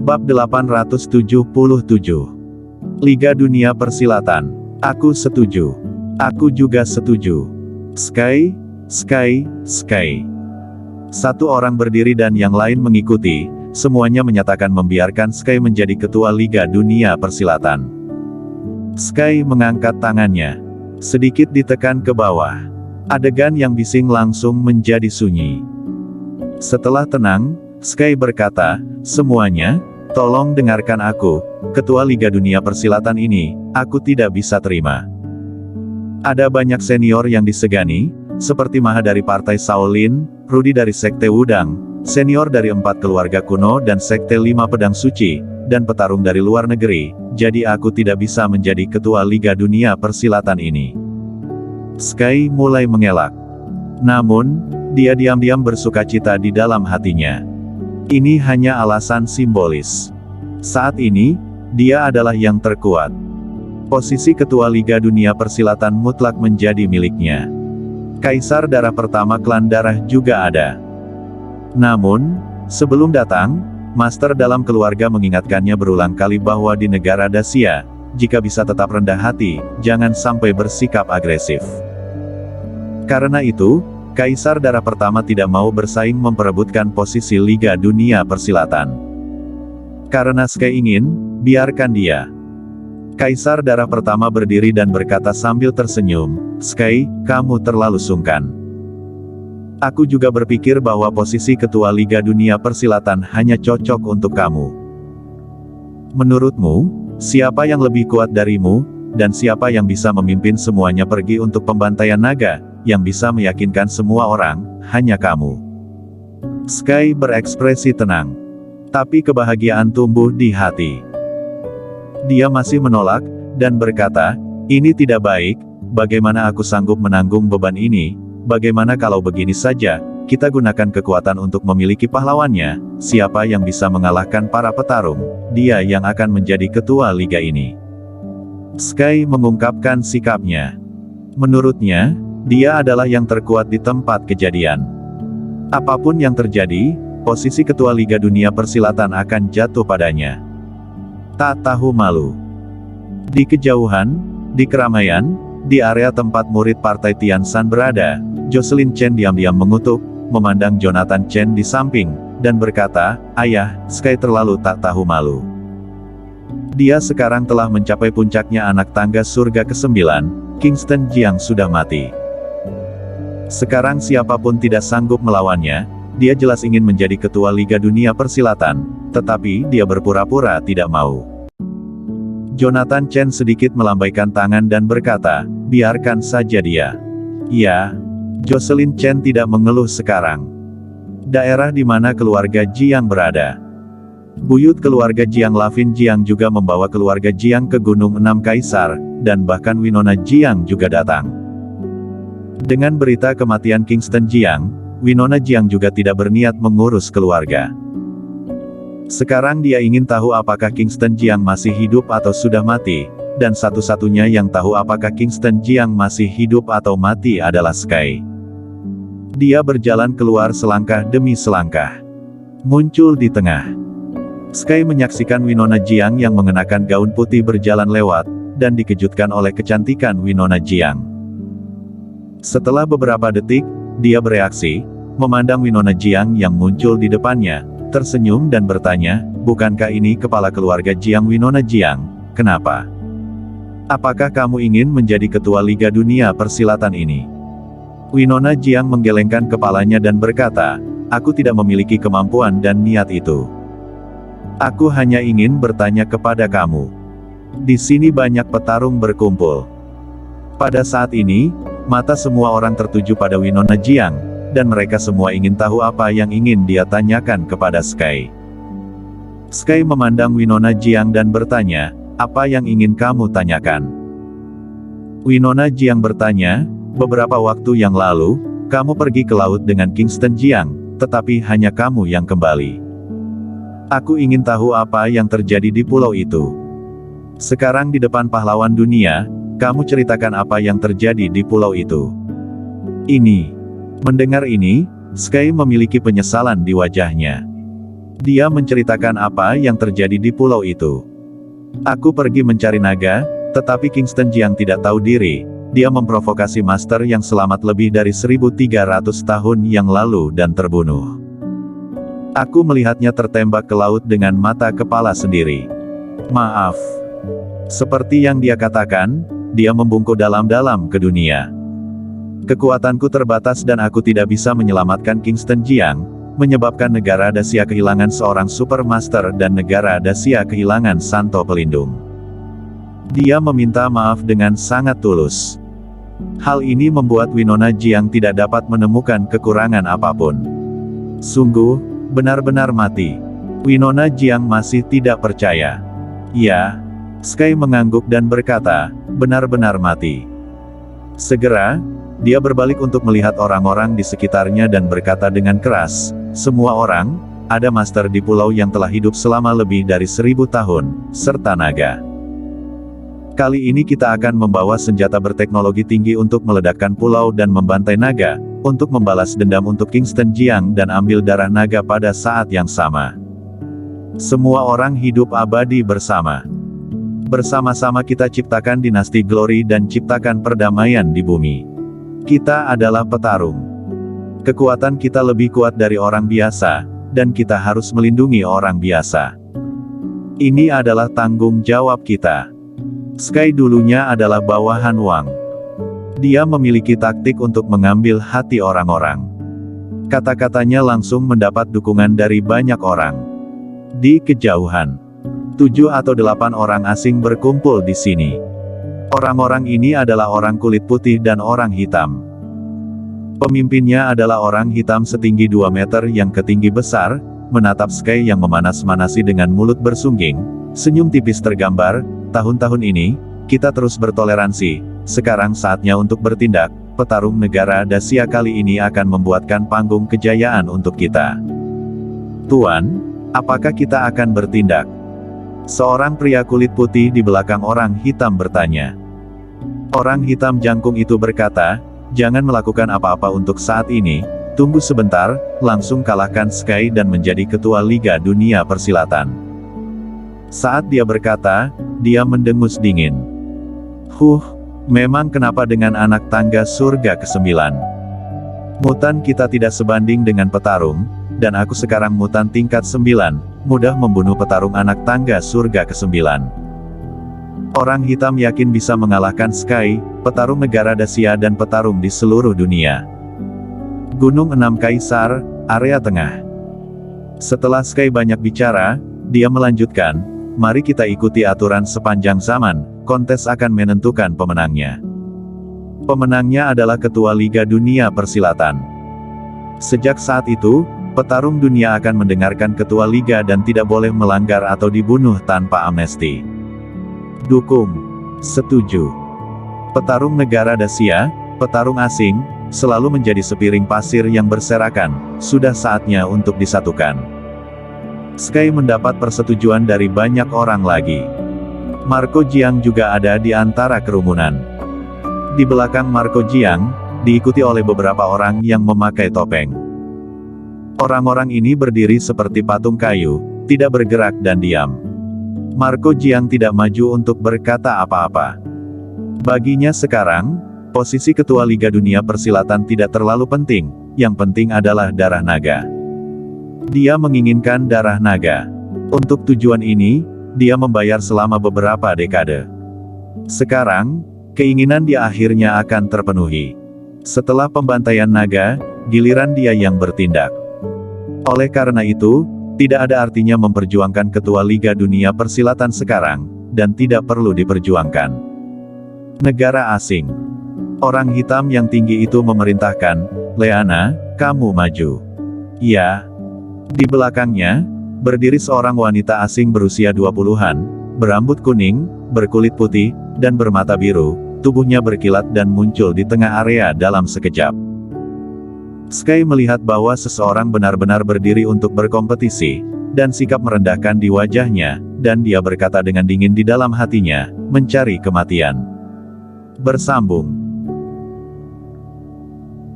Bab 877. Liga Dunia Persilatan. Aku setuju. Aku juga setuju. Sky. Satu orang berdiri dan yang lain mengikuti, semuanya menyatakan membiarkan Sky menjadi ketua Liga Dunia Persilatan. Sky mengangkat tangannya. Sedikit ditekan ke bawah. Adegan yang bising langsung menjadi sunyi. Setelah tenang, Sky berkata, "Semuanya, tolong dengarkan aku, ketua Liga Dunia Persilatan ini, aku tidak bisa terima." Ada banyak senior yang disegani, seperti Maha dari Partai Shaolin, Rudy dari Sekte Wudang, senior dari 4 keluarga kuno dan Sekte 5 Pedang Suci, dan petarung dari luar negeri, jadi aku tidak bisa menjadi ketua Liga Dunia Persilatan ini. Sky mulai mengelak. Namun, dia diam-diam bersukacita di dalam hatinya. Ini hanya alasan simbolis. Saat ini, dia adalah yang terkuat. Posisi ketua Liga Dunia Persilatan mutlak menjadi miliknya. Kaisar darah pertama klan darah juga ada. Namun, sebelum datang, Master dalam keluarga mengingatkannya berulang kali bahwa di negara Dacia, jika bisa tetap rendah hati, jangan sampai bersikap agresif. Karena itu, Kaisar darah pertama tidak mau bersaing memperebutkan posisi Liga Dunia Persilatan. Karena Sky ingin, biarkan dia. Kaisar darah pertama berdiri dan berkata sambil tersenyum, "Sky, kamu terlalu sungkan. Aku juga berpikir bahwa posisi ketua Liga Dunia Persilatan hanya cocok untuk kamu. Menurutmu, siapa yang lebih kuat darimu, dan siapa yang bisa memimpin semuanya pergi untuk pembantaian naga, yang bisa meyakinkan semua orang, hanya kamu." Sky berekspresi tenang. Tapi kebahagiaan tumbuh di hati. Dia masih menolak, dan berkata, "Ini tidak baik, bagaimana aku sanggup menanggung beban ini, bagaimana kalau begini saja, kita gunakan kekuatan untuk memiliki pahlawannya, siapa yang bisa mengalahkan para petarung, dia yang akan menjadi ketua liga ini." Sky mengungkapkan sikapnya. Menurutnya, dia adalah yang terkuat di tempat kejadian. Apapun yang terjadi, posisi ketua Liga Dunia Persilatan akan jatuh padanya. Tak tahu malu. Di kejauhan, di keramaian, di area tempat murid Partai Tianshan berada, Jocelyn Chen diam-diam mengutuk, memandang Jonathan Chen di samping, dan berkata, "Ayah, Sky terlalu tak tahu malu. Dia sekarang telah mencapai puncaknya anak tangga surga ke-9, Kingston Jiang sudah mati. Sekarang siapapun tidak sanggup melawannya, dia jelas ingin menjadi ketua Liga Dunia Persilatan, tetapi dia berpura-pura tidak mau." Jonathan Chen sedikit melambaikan tangan dan berkata, "Biarkan saja dia." "Ya." Jocelyn Chen tidak mengeluh sekarang. Daerah di mana keluarga Jiang berada. Buyut keluarga Jiang Lavin Jiang juga membawa keluarga Jiang ke Gunung Enam Kaisar, dan bahkan Winona Jiang juga datang. Dengan berita kematian Kingston Jiang, Winona Jiang juga tidak berniat mengurus keluarga. Sekarang dia ingin tahu apakah Kingston Jiang masih hidup atau sudah mati, dan satu-satunya yang tahu apakah Kingston Jiang masih hidup atau mati adalah Sky. Dia berjalan keluar selangkah demi selangkah. Muncul di tengah. Sky menyaksikan Winona Jiang yang mengenakan gaun putih berjalan lewat, dan dikejutkan oleh kecantikan Winona Jiang. Setelah beberapa detik, dia bereaksi, memandang Winona Jiang yang muncul di depannya, tersenyum dan bertanya, "Bukankah ini kepala keluarga Jiang Winona Jiang, kenapa? Apakah kamu ingin menjadi ketua Liga Dunia Persilatan ini?" Winona Jiang menggelengkan kepalanya dan berkata, "Aku tidak memiliki kemampuan dan niat itu. Aku hanya ingin bertanya kepada kamu. Di sini banyak petarung berkumpul." Pada saat ini, mata semua orang tertuju pada Winona Jiang, dan mereka semua ingin tahu apa yang ingin dia tanyakan kepada Sky. Sky memandang Winona Jiang dan bertanya, "Apa yang ingin kamu tanyakan?" Winona Jiang bertanya, "Beberapa waktu yang lalu, kamu pergi ke laut dengan Kingston Jiang, tetapi hanya kamu yang kembali. Aku ingin tahu apa yang terjadi di pulau itu. Sekarang di depan pahlawan dunia, kamu ceritakan apa yang terjadi di pulau itu." Mendengar ini, Sky memiliki penyesalan di wajahnya. Dia menceritakan apa yang terjadi di pulau itu. Aku pergi mencari naga, tetapi Kingston Jiang tidak tahu diri. Dia memprovokasi master yang selamat lebih dari 1300 tahun yang lalu dan terbunuh. Aku melihatnya tertembak ke laut dengan mata kepala sendiri. Maaf. Seperti yang dia katakan, dia membungkuk dalam-dalam ke dunia. Kekuatanku terbatas dan aku tidak bisa menyelamatkan Kingston Jiang, menyebabkan negara Dacia kehilangan seorang Supermaster dan negara Dacia kehilangan Santo Pelindung. Dia meminta maaf dengan sangat tulus. Hal ini membuat Winona Jiang tidak dapat menemukan kekurangan apapun. Sungguh, benar-benar mati. Winona Jiang masih tidak percaya. Ya, Sky mengangguk dan berkata, benar-benar mati. Segera, dia berbalik untuk melihat orang-orang di sekitarnya dan berkata dengan keras, semua orang, ada master di pulau yang telah hidup selama lebih dari 1000 tahun, serta naga. Kali ini kita akan membawa senjata berteknologi tinggi untuk meledakkan pulau dan membantai naga, untuk membalas dendam untuk Kingston Jiang dan ambil darah naga pada saat yang sama. Semua orang hidup abadi bersama. Bersama-sama kita ciptakan dinasti Glory dan ciptakan perdamaian di bumi. Kita adalah petarung. Kekuatan kita lebih kuat dari orang biasa, dan kita harus melindungi orang biasa. Ini adalah tanggung jawab kita. Sky dulunya adalah bawahan Wang. Dia memiliki taktik untuk mengambil hati orang-orang. Kata-katanya langsung mendapat dukungan dari banyak orang. Di kejauhan, 7 atau 8 orang asing berkumpul di sini. Orang-orang ini adalah orang kulit putih dan orang hitam. Pemimpinnya adalah orang hitam setinggi 2 meter yang ketinggi besar, menatap Sky yang memanas-manasi dengan mulut bersungging, senyum tipis tergambar, tahun-tahun ini, kita terus bertoleransi, sekarang saatnya untuk bertindak, petarung negara Dacia kali ini akan membuatkan panggung kejayaan untuk kita. Tuan, apakah kita akan bertindak? Seorang pria kulit putih di belakang orang hitam bertanya. Orang hitam jangkung itu berkata, jangan melakukan apa-apa untuk saat ini, tunggu sebentar, langsung kalahkan Sky dan menjadi ketua Liga Dunia Persilatan. Saat dia berkata, dia mendengus dingin. Memang kenapa dengan anak tangga surga ke-9? Mutan kita tidak sebanding dengan petarung, dan aku sekarang mutan tingkat 9, mudah membunuh petarung anak tangga surga ke-9. Orang hitam yakin bisa mengalahkan Sky, petarung negara Dacia dan petarung di seluruh dunia. Gunung 6 Kaisar, area tengah. Setelah Sky banyak bicara, dia melanjutkan, mari kita ikuti aturan sepanjang zaman, kontes akan menentukan pemenangnya. Pemenangnya adalah ketua Liga Dunia Persilatan. Sejak saat itu, petarung dunia akan mendengarkan ketua Liga dan tidak boleh melanggar atau dibunuh tanpa amnesti. Dukung. Setuju. Petarung negara Dacia, petarung asing, selalu menjadi sepiring pasir yang berserakan, sudah saatnya untuk disatukan. Sky mendapat persetujuan dari banyak orang lagi. Marco Jiang juga ada di antara kerumunan. Di belakang Marco Jiang, diikuti oleh beberapa orang yang memakai topeng. Orang-orang ini berdiri seperti patung kayu, tidak bergerak dan diam. Marco Jiang tidak maju untuk berkata apa-apa. Baginya sekarang, posisi ketua Liga Dunia Persilatan tidak terlalu penting, yang penting adalah darah naga. Dia menginginkan darah naga. Untuk tujuan ini, dia membayar selama beberapa dekade. Sekarang, keinginan dia akhirnya akan terpenuhi. Setelah pembantaian naga, giliran dia yang bertindak. Oleh karena itu, tidak ada artinya memperjuangkan ketua Liga Dunia Persilatan sekarang, dan tidak perlu diperjuangkan. Negara asing. Orang hitam yang tinggi itu memerintahkan, Leana, kamu maju. Ya. Di belakangnya, berdiri seorang wanita asing berusia 20-an, berambut kuning, berkulit putih, dan bermata biru, tubuhnya berkilat dan muncul di tengah area dalam sekejap. Sky melihat bahwa seseorang benar-benar berdiri untuk berkompetisi, dan sikap merendahkan di wajahnya, dan dia berkata dengan dingin di dalam hatinya, mencari kematian. Bersambung.